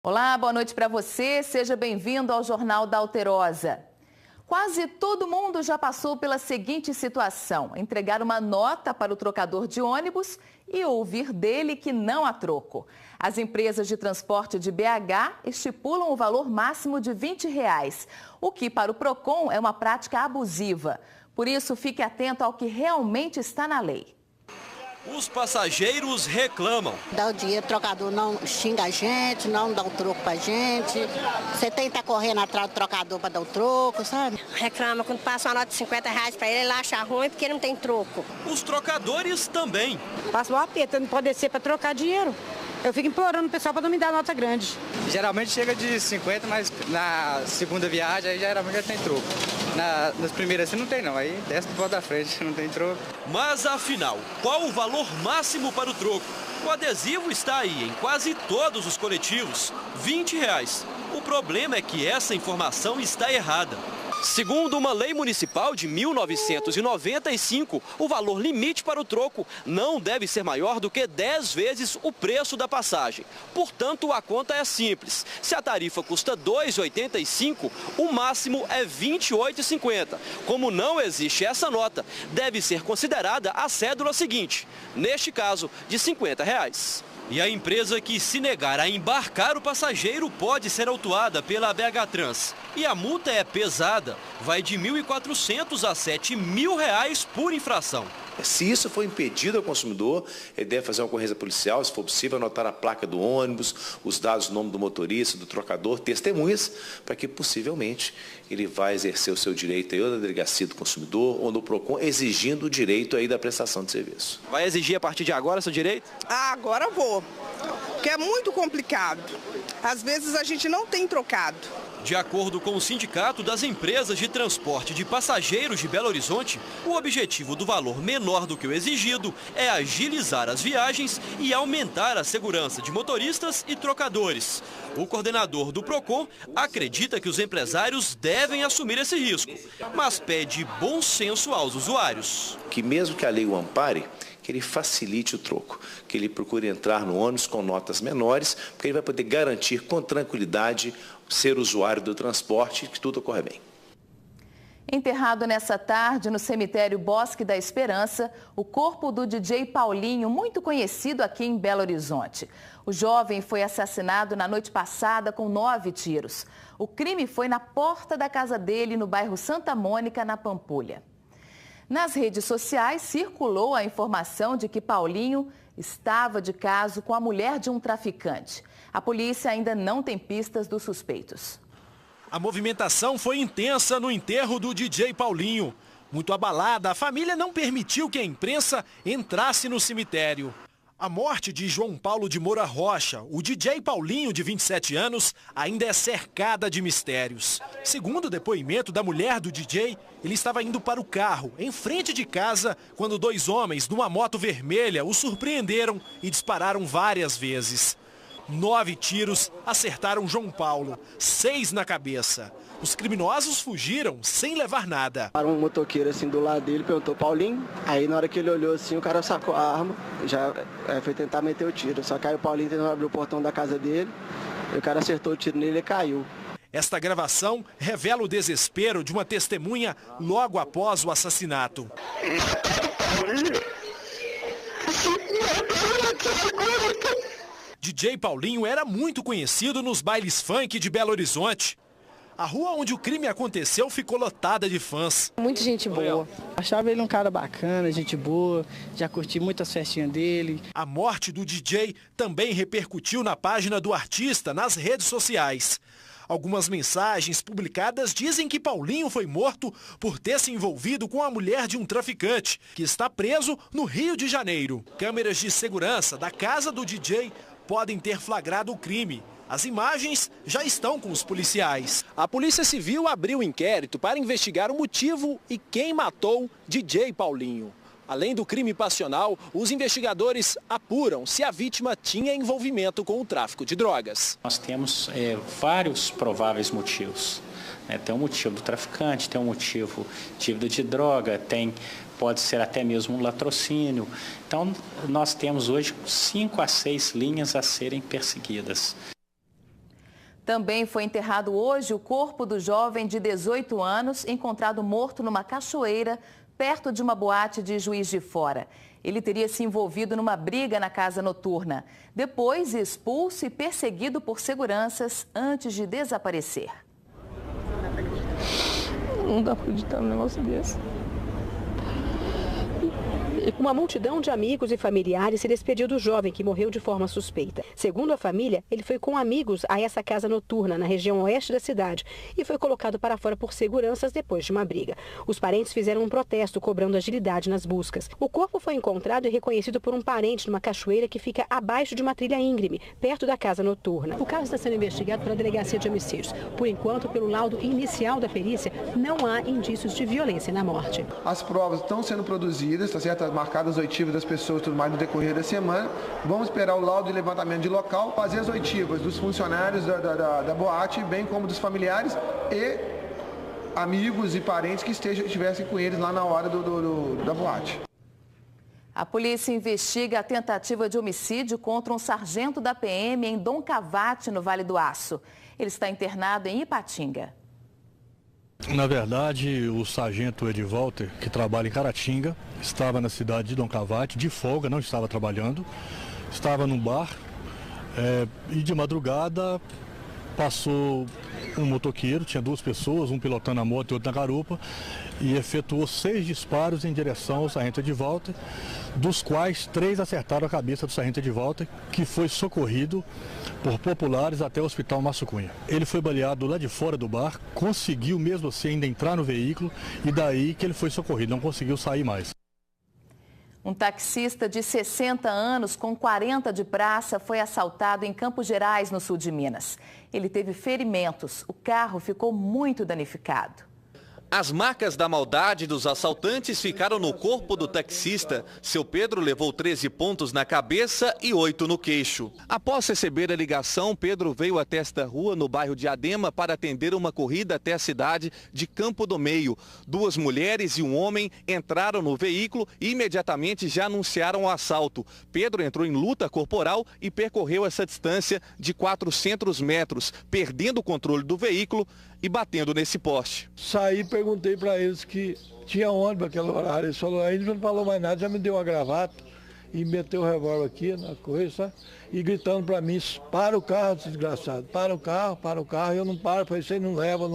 Olá, boa noite para você. Seja bem-vindo ao Jornal da Alterosa. Quase todo mundo já passou pela seguinte situação: entregar uma nota para o trocador de ônibus e ouvir dele que não há troco. As empresas de transporte de BH estipulam o valor máximo de R$20, o que para o Procon é uma prática abusiva. Por isso, fique atento ao que realmente está na lei. Os passageiros reclamam. Dá o dinheiro, o trocador não xinga a gente, não dá o troco pra gente. Você tem que estar correndo atrás do trocador para dar o troco, sabe? Reclama quando passa uma nota de R$50 para ele acha ruim porque não tem troco. Os trocadores também. Passa um aperto, não pode descer para trocar dinheiro. Eu fico implorando o pessoal para não me dar nota grande. Geralmente chega de 50, mas na segunda viagem aí geralmente já tem troco. Nas primeiras assim não tem não, aí desce do lado da frente, não tem troco. Mas afinal, qual o valor máximo para o troco? O adesivo está aí em quase todos os coletivos, R$20. O problema é que essa informação está errada. Segundo uma lei municipal de 1995, o valor limite para o troco não deve ser maior do que 10 vezes o preço da passagem. Portanto, a conta é simples. Se a tarifa custa R$ 2,85, o máximo é R$ 28,50. Como não existe essa nota, deve ser considerada a cédula seguinte, neste caso, de R$ 50. E a empresa que se negar a embarcar o passageiro pode ser autuada pela BH Trans. E a multa é pesada, vai de R$ 1.400 a R$ 7.000 por infração. Se isso for impedido ao consumidor, ele deve fazer uma ocorrência policial, se for possível, anotar a placa do ônibus, os dados, o nome do motorista, do trocador, testemunhas, para que possivelmente ele vá exercer o seu direito aí, ou da delegacia do consumidor ou no Procon, exigindo o direito aí da prestação de serviço. Vai exigir a partir de agora seu direito? Agora vou, porque é muito complicado. Às vezes a gente não tem trocado. De acordo com o Sindicato das Empresas de Transporte de Passageiros de Belo Horizonte, o objetivo do valor menor do que o exigido é agilizar as viagens e aumentar a segurança de motoristas e trocadores. O coordenador do Procon acredita que os empresários devem assumir esse risco, mas pede bom senso aos usuários. Que mesmo que a lei o ampare, que ele facilite o troco, que ele procure entrar no ônibus com notas menores, porque ele vai poder garantir com tranquilidade ser usuário do transporte e que tudo ocorra bem. Enterrado nessa tarde no cemitério Bosque da Esperança, o corpo do DJ Paulinho, muito conhecido aqui em Belo Horizonte. O jovem foi assassinado na noite passada com 9 tiros. O crime foi na porta da casa dele, no bairro Santa Mônica, na Pampulha. Nas redes sociais circulou a informação de que Paulinho estava de caso com a mulher de um traficante. A polícia ainda não tem pistas dos suspeitos. A movimentação foi intensa no enterro do DJ Paulinho. Muito abalada, a família não permitiu que a imprensa entrasse no cemitério. A morte de João Paulo de Moura Rocha, o DJ Paulinho, de 27 anos, ainda é cercada de mistérios. Segundo o depoimento da mulher do DJ, ele estava indo para o carro, em frente de casa, quando 2 homens numa moto vermelha o surpreenderam e dispararam várias vezes. 9 tiros acertaram João Paulo, 6 na cabeça. Os criminosos fugiram sem levar nada. Para um motoqueiro assim do lado dele, perguntou: Paulinho? Aí na hora que ele olhou assim, o cara sacou a arma, já foi tentar meter o tiro. Só que aí o Paulinho tentou abrir o portão da casa dele, e o cara acertou o tiro nele e caiu. Esta gravação revela o desespero de uma testemunha logo após o assassinato. DJ Paulinho era muito conhecido nos bailes funk de Belo Horizonte. A rua onde o crime aconteceu ficou lotada de fãs. Muita gente boa. Achava ele um cara bacana, gente boa. Já curti muitas festinhas dele. A morte do DJ também repercutiu na página do artista nas redes sociais. Algumas mensagens publicadas dizem que Paulinho foi morto por ter se envolvido com a mulher de um traficante, que está preso no Rio de Janeiro. Câmeras de segurança da casa do DJ podem ter flagrado o crime. As imagens já estão com os policiais. A Polícia Civil abriu inquérito para investigar o motivo e quem matou DJ Paulinho. Além do crime passional, os investigadores apuram se a vítima tinha envolvimento com o tráfico de drogas. Nós temos vários prováveis motivos. Tem um motivo do traficante, tem um motivo dívida de droga, pode ser até mesmo um latrocínio. Então, nós temos hoje 5 a 6 linhas a serem perseguidas. Também foi enterrado hoje o corpo do jovem de 18 anos, encontrado morto numa cachoeira, perto de uma boate de Juiz de Fora. Ele teria se envolvido numa briga na casa noturna. Depois, expulso e perseguido por seguranças antes de desaparecer. Não dá para acreditar num negócio desse. Uma multidão de amigos e familiares se despediu do jovem que morreu de forma suspeita. Segundo a família, ele foi com amigos a essa casa noturna na região oeste da cidade e foi colocado para fora por seguranças depois de uma briga. Os parentes fizeram um protesto cobrando agilidade nas buscas. O corpo foi encontrado e reconhecido por um parente numa cachoeira que fica abaixo de uma trilha íngreme, perto da casa noturna. O caso está sendo investigado pela Delegacia de Homicídios. Por enquanto, pelo laudo inicial da perícia, não há indícios de violência na morte. As provas estão sendo produzidas, está certo? Marcadas oitivas das pessoas e tudo mais no decorrer da semana. Vamos esperar o laudo de levantamento de local, fazer as oitivas dos funcionários da boate, bem como dos familiares e amigos e parentes que estivessem com eles lá na hora da boate. A polícia investiga a tentativa de homicídio contra um sargento da PM em Dom Cavate, no Vale do Aço. Ele está internado em Ipatinga. Na verdade, o sargento Ed Walter, que trabalha em Caratinga, estava na cidade de Dom Cavate, de folga, não estava trabalhando, estava num bar e de madrugada passou um motoqueiro, tinha duas pessoas, um pilotando a moto e outro na garupa, e efetuou 6 disparos em direção ao sargento Ed Walter, dos quais 3 acertaram a cabeça do sargento Ed Walter, que foi socorrido por populares até o hospital Márcio Cunha. Ele foi baleado lá de fora do bar, conseguiu mesmo assim ainda entrar no veículo e daí que ele foi socorrido, não conseguiu sair mais. Um taxista de 60 anos com 40 de praça foi assaltado em Campos Gerais, no sul de Minas. Ele teve ferimentos, o carro ficou muito danificado. As marcas da maldade dos assaltantes ficaram no corpo do taxista. Seu Pedro levou 13 pontos na cabeça e 8 no queixo. Após receber a ligação, Pedro veio até esta rua, no bairro de Adema, para atender uma corrida até a cidade de Campo do Meio. 2 mulheres e um homem entraram no veículo e imediatamente já anunciaram o assalto. Pedro entrou em luta corporal e percorreu essa distância de 400 metros, perdendo o controle do veículo e batendo nesse poste. Saí, perguntei para eles que tinha ônibus naquele horário. Eles falaram, aí não falou mais nada, já me deu uma gravata e meteu o revólver aqui na coisa, e gritando para mim, para o carro, desgraçado, para o carro, eu não paro, falei, você não leva.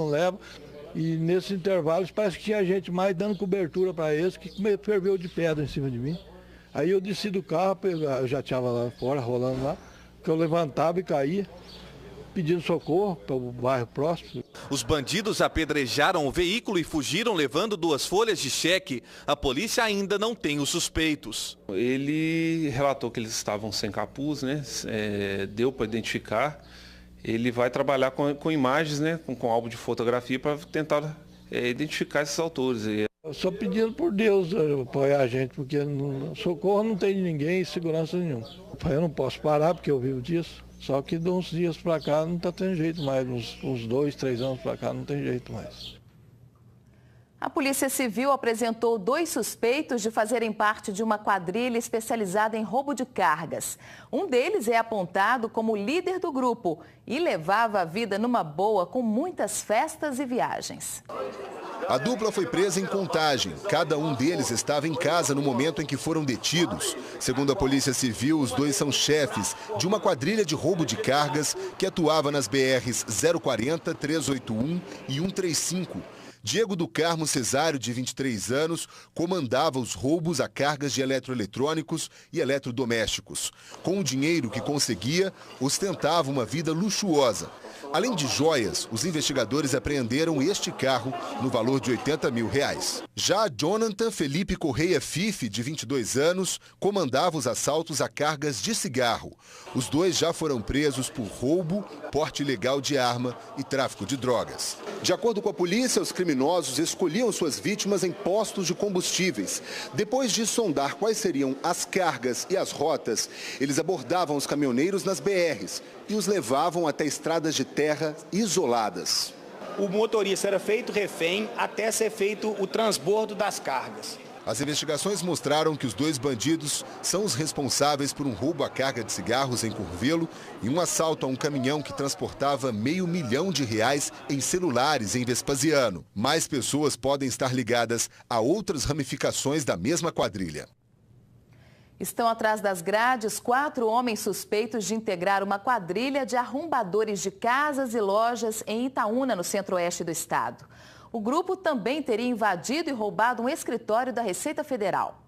E nesse intervalo parece que tinha gente mais dando cobertura para eles, que ferveu de pedra em cima de mim. Aí eu desci do carro, eu já estava lá fora, rolando lá, que eu levantava e caía, pedindo socorro para o bairro próximo. Os bandidos apedrejaram o veículo e fugiram levando 2 folhas de cheque. A polícia ainda não tem os suspeitos. Ele relatou que eles estavam sem capuz, né? Deu para identificar. Ele vai trabalhar com imagens, né? Com álbum de fotografia para tentar identificar esses autores. Eu só pedindo por Deus apoiar a gente, porque socorro não tem de ninguém e segurança nenhuma. Eu não posso parar porque eu vivo disso. Só que de uns dias para cá não está tendo jeito mais, uns 2, 3 anos para cá não tem jeito mais. A Polícia Civil apresentou 2 suspeitos de fazerem parte de uma quadrilha especializada em roubo de cargas. Um deles é apontado como líder do grupo e levava a vida numa boa com muitas festas e viagens. A dupla foi presa em Contagem. Cada um deles estava em casa no momento em que foram detidos. Segundo a Polícia Civil, os 2 são chefes de uma quadrilha de roubo de cargas que atuava nas BRs 040, 381 e 135. Diego do Carmo Cesário, de 23 anos, comandava os roubos a cargas de eletroeletrônicos e eletrodomésticos. Com o dinheiro que conseguia, ostentava uma vida luxuosa. Além de joias, os investigadores apreenderam este carro no valor de R$80 mil. Já Jonathan Felipe Correia Fife, de 22 anos, comandava os assaltos a cargas de cigarro. Os 2 já foram presos por roubo, porte ilegal de arma e tráfico de drogas. De acordo com a polícia, os criminosos escolhiam suas vítimas em postos de combustíveis. Depois de sondar quais seriam as cargas e as rotas, eles abordavam os caminhoneiros nas BRs e os levavam até estradas de terra isoladas. O motorista era feito refém até ser feito o transbordo das cargas. As investigações mostraram que os 2 bandidos são os responsáveis por um roubo à carga de cigarros em Curvelo e um assalto a um caminhão que transportava R$500 mil em celulares em Vespasiano. Mais pessoas podem estar ligadas a outras ramificações da mesma quadrilha. Estão atrás das grades 4 homens suspeitos de integrar uma quadrilha de arrombadores de casas e lojas em Itaúna, no centro-oeste do estado. O grupo também teria invadido e roubado um escritório da Receita Federal.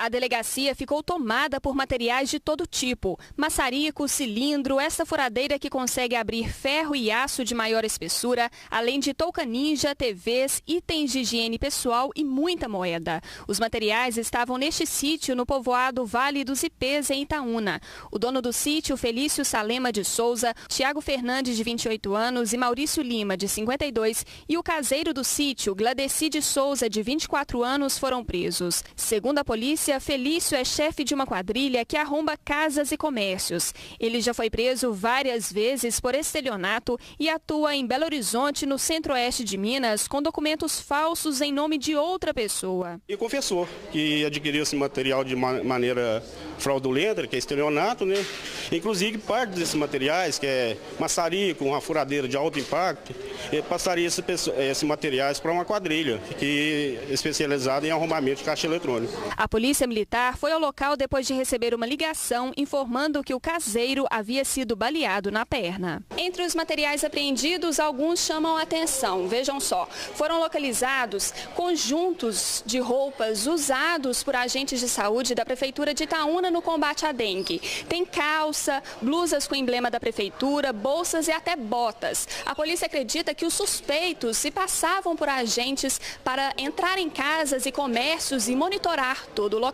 A delegacia ficou tomada por materiais de todo tipo. Maçarico, cilindro, essa furadeira que consegue abrir ferro e aço de maior espessura, além de touca ninja, TVs, itens de higiene pessoal e muita moeda. Os materiais estavam neste sítio no povoado Vale dos Ipês, em Itaúna. O dono do sítio, Felício Salema de Souza, Tiago Fernandes, de 28 anos, e Maurício Lima, de 52, e o caseiro do sítio, Gladeci de Souza, de 24 anos, foram presos. Segundo a polícia, Felício é chefe de uma quadrilha que arromba casas e comércios. Ele já foi preso várias vezes por estelionato e atua em Belo Horizonte, no centro-oeste de Minas, com documentos falsos em nome de outra pessoa. E confessou que adquiriu esse material de maneira fraudulenta, que é estelionato, né? Inclusive, parte desses materiais, que é maçarico, uma furadeira de alto impacto, ele passaria esses materiais para uma quadrilha que é especializada em arrombamento de caixa eletrônico. A polícia militar foi ao local depois de receber uma ligação informando que o caseiro havia sido baleado na perna. Entre os materiais apreendidos, alguns chamam a atenção. Vejam só, foram localizados conjuntos de roupas usados por agentes de saúde da Prefeitura de Itaúna no combate à dengue. Tem calça, blusas com emblema da Prefeitura, bolsas e até botas. A polícia acredita que os suspeitos se passavam por agentes para entrar em casas e comércios e monitorar todo o local.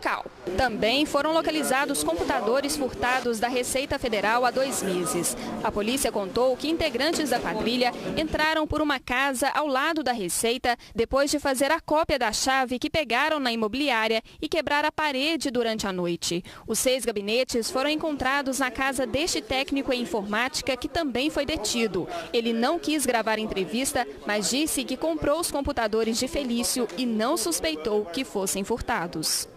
Também foram localizados computadores furtados da Receita Federal há 2 meses. A polícia contou que integrantes da quadrilha entraram por uma casa ao lado da Receita depois de fazer a cópia da chave que pegaram na imobiliária e quebrar a parede durante a noite. Os 6 gabinetes foram encontrados na casa deste técnico em informática, que também foi detido. Ele não quis gravar entrevista, mas disse que comprou os computadores de Felício e não suspeitou que fossem furtados.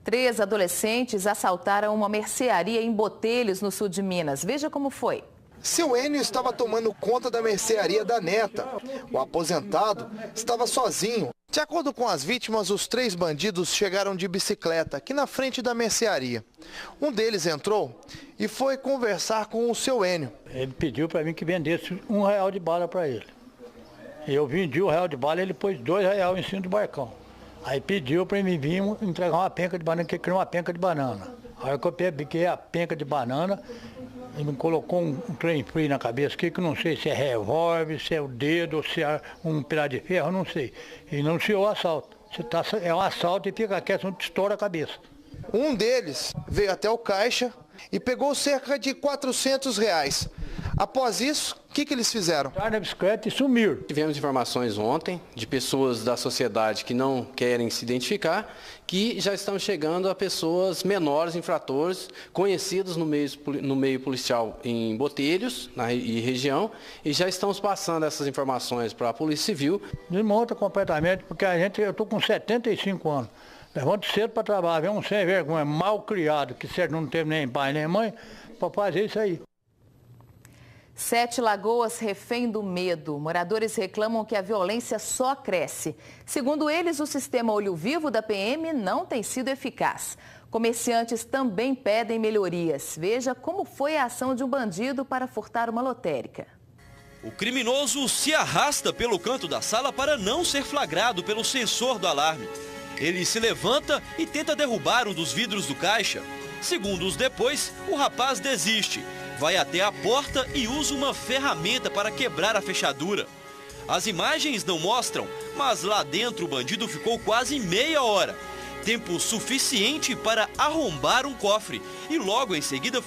3 adolescentes assaltaram uma mercearia em Botelhos, no sul de Minas. Veja como foi. Seu Enio estava tomando conta da mercearia da neta. O aposentado estava sozinho. De acordo com as vítimas, os 3 bandidos chegaram de bicicleta aqui na frente da mercearia. Um deles entrou e foi conversar com o seu Enio. Ele pediu para mim que vendesse R$1 de bala para ele. Eu vendi R$1 de bala e ele pôs R$2 em cima do balcão. Aí pediu para mim vir entregar uma penca de banana, que ele queria uma penca de banana. Aí eu peguei a penca de banana, ele me colocou um trem frio na cabeça, que não sei se é revólver, se é o dedo, ou se é um pedaço de ferro, não sei. E não anunciou o assalto. É um assalto e fica quieto, não te estoura a cabeça. Um deles veio até o caixa e pegou cerca de R$400. Após isso, o que eles fizeram? Entraram na bicicleta e sumiram. Tivemos informações ontem de pessoas da sociedade que não querem se identificar, que já estão chegando a pessoas menores, infratores, conhecidos no meio policial em Botelhos e região, e já estamos passando essas informações para a Polícia Civil. Desmonta completamente, porque eu estou com 75 anos. Levanto cedo para trabalhar, vem um sem vergonha, mal criado, que certo não teve nem pai nem mãe, para fazer isso aí. 7 Lagoas refém do medo. Moradores reclamam que a violência só cresce. Segundo eles, o sistema Olho Vivo da PM não tem sido eficaz. Comerciantes também pedem melhorias. Veja como foi a ação de um bandido para furtar uma lotérica. O criminoso se arrasta pelo canto da sala para não ser flagrado pelo sensor do alarme. Ele se levanta e tenta derrubar um dos vidros do caixa. Segundos depois, o rapaz desiste. Vai até a porta e usa uma ferramenta para quebrar a fechadura. As imagens não mostram, mas lá dentro o bandido ficou quase meia hora. Tempo suficiente para arrombar um cofre e logo em seguida